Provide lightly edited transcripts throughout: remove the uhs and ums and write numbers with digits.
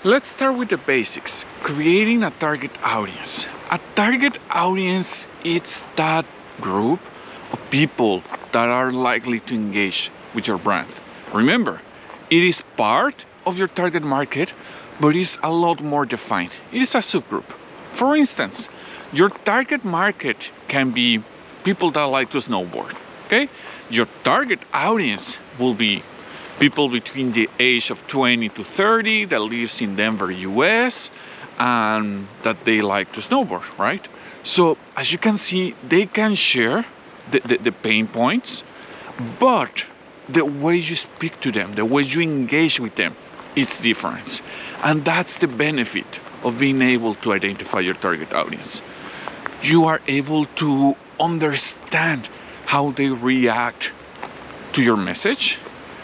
Let's start with the basics. Creating a target audience. A target audience is that group of people that are likely to engage with your brand. Remember, it is part of your target market, but it's a lot more defined. It is a subgroup. For instance, your target market can be people that like to snowboard, okay? Your target audience will be people between the age of 20 to 30 that lives in Denver, US, and that they like to snowboard, right? So as you can see, they can share the pain points, but the way you speak to them, the way you engage with them, it's different. And that's the benefit of being able to identify your target audience. You are able to understand how they react to your message,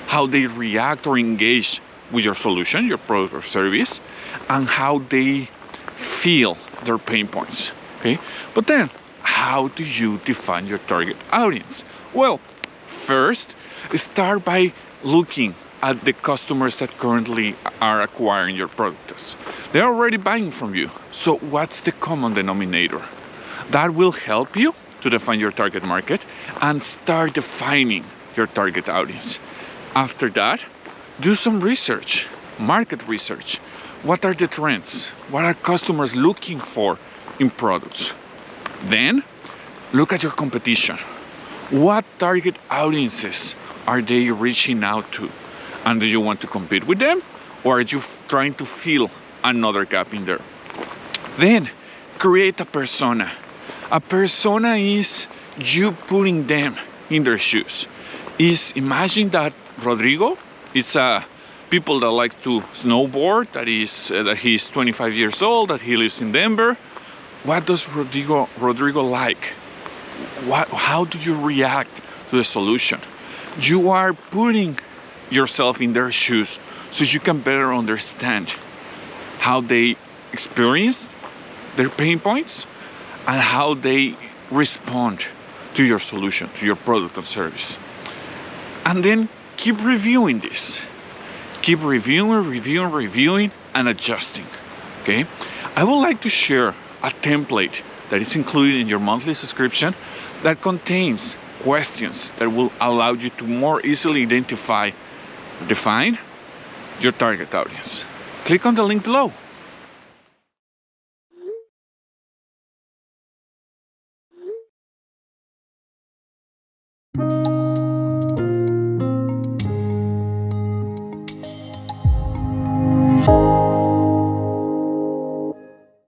how they react or engage with your solution, your product or service, and how they feel their pain points, okay? But then, how do you define your target audience? Well, first, start by looking at the customers that currently are acquiring your products. They're already buying from you, so what's the common denominator? That will help you to define your target market and start defining your target audience. After that, do some research, market research. What are the trends? What are customers looking for in products? Then, look at your competition. What target audiences are they reaching out to? And do you want to compete with them? Or are you trying to fill another gap in there? Then, create a persona. A persona is you putting them in their shoes. Imagine that Rodrigo is people that like to snowboard, that he's 25 years old, that he lives in Denver. What does Rodrigo like? How do you react to the solution? You are putting yourself in their shoes so you can better understand how they experience their pain points and how they respond to your solution, to your product or service. And then keep reviewing this. Keep reviewing and adjusting, okay? I would like to share a template that is included in your monthly subscription that contains questions that will allow you to more easily define your target audience. Click on the link below.